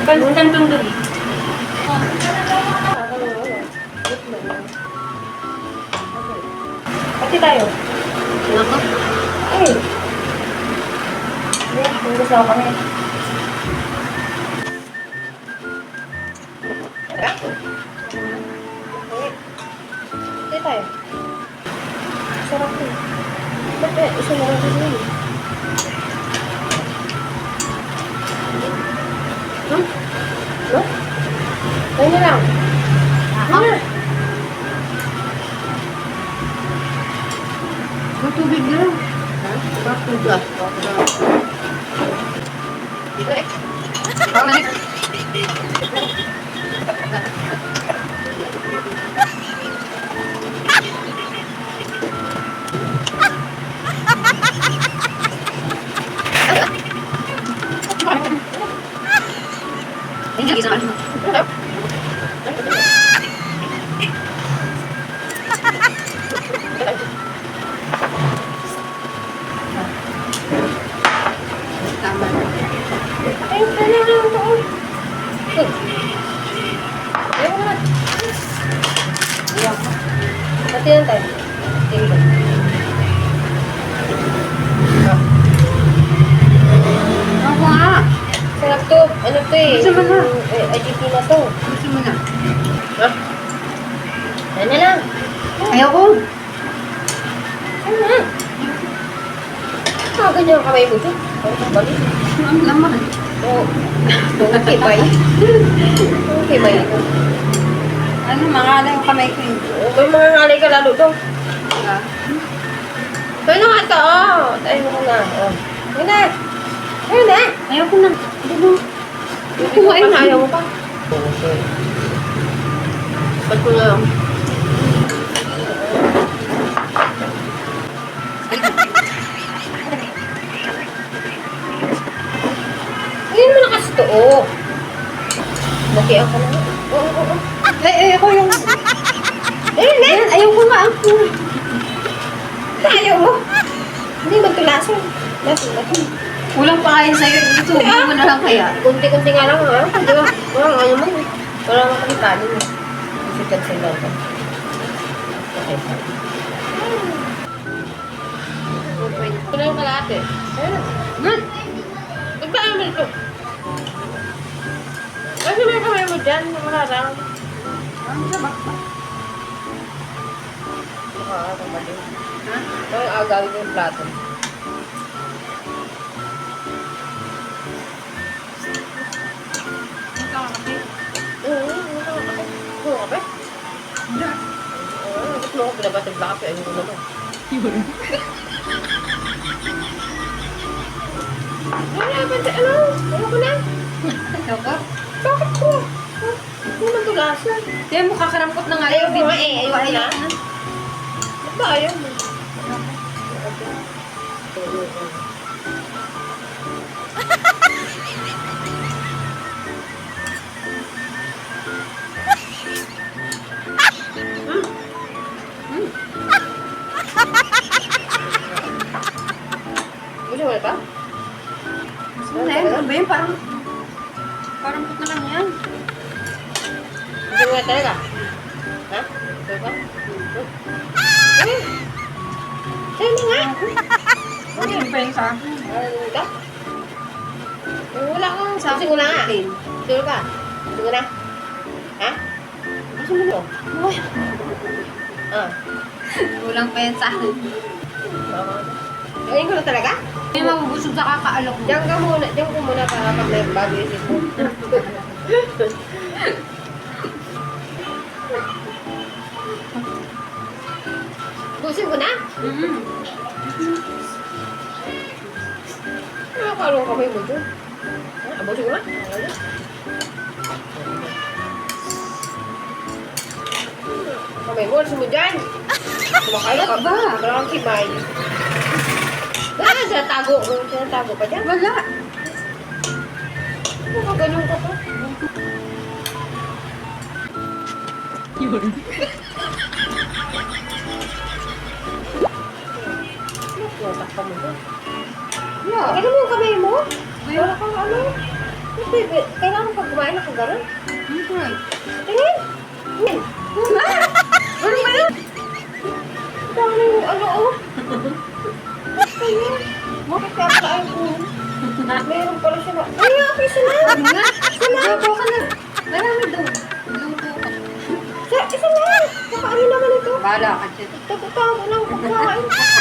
Pansit Canton Duli. Pati tayo. Nako. Ay. Hindi, kung gusto ko kami. Pati tayo. Sarap ko. Ba't isa na lang din? Hmm? No? Tayo na lang. Ano? Matubig na lang. Ha? Matubig. Dito eh. Balik. Ini lagi sama. Tama. Ay, ano na ito? Ayaw mo na. Ayaw ko. Pati lang tayo. Tingnan. Ako nga. Sarap to. Ano to eh? Gusto mo na. IGP na to. Gusto mo na. Ha? Ano na lang. Ayoko. Ano na? Ah, ganyan ang kamay mo dyan. Ang balik. Ang laman. Oo. Okay, bye. Okay, bye. Ano, mangalay yung kamay ko yun. May mga ngalay ka lalo to. Ah. Tayo na nga ito, oh. Tayo mo na. Oh. Tayo na. Tayo na. Ayoko na. Diba? Kumain na, ayaw mo pa. Okay. Ba't ko na lang? Ngayon mo na kasi ito, oh. Nakiyan ka na. Oo. Ayoko yung... Ayun na. Ayoko nga ako. Ayaw mo. Hindi magtulasan. Lasin. Kulang pa kayo sa'yo. Isubo mo na lang kaya. Kunti-kunti nga lang, ha? Di ba? Ayaw mo. Wala naman kami tanin. Kasi cancel lang ka. Okay. Ito na yung kalate. Ayun na. Good. Igbaan mo ito. Kasi may kamay mo dyan. Wala lang. Ang sabak pa. Ano ba din? Ha? Ay, agawin ko yung plato. Magkakape. Gusto mo kape? Hindi. Gusto mo ko pinabati black kape. Ayun ko na to. Yun. Ano? Ayoko na. Ayoko. Bakit ko? Hindi matulasan. Kaya mo kakarampot na nga. Ayoko nga eh. Ayoko na. Ba't ba ayaw mo? Gusto mo na pa? Ano na yun? Ano ba yun? Parang... Karampot na lang yan. Gusto mo na talaga? Ha? Gusto ka? Eh! Sa'yo na nga! Ano yung pen sa akin? Ano ka? Wala kang Sa gusto ko na nga. pen. Gusto ka? Gusto ko na? Ha? Gusto mo na? Uy, Ah. kulang pen sa akin. Ayun ko na talaga? May mabubusog sa kakaalok mo. Diyan ka muna. Diyan ko muna para pag may bago isip mo. Gusto ko na? Nakakalong kamay mo dyan. Abusin ko na. Kamay mo, alis mo dyan. Kumakain ka ba? Wala kang kibay. Sinatago pa dyan. Wala. Ganun ka pa. Yun. Wasak pa mo dyan. Yeah. Ano mo yung kamay mo? Ayun. Wala kang ano? Baby, kailangan pag kumain ako gano'n. Siyempre. Tingin! Tingin! Ano ba yun? Dami yung ano, oh. Ayun. Bakit kaya pala ay ko? Meron pala siya na. Ay, okay, sila. Sila, ako ka na. Marami daw. Luto ka. Isa lang. Kakain naman ito. Bahala ka, Chet. Tatawa lang pagkain.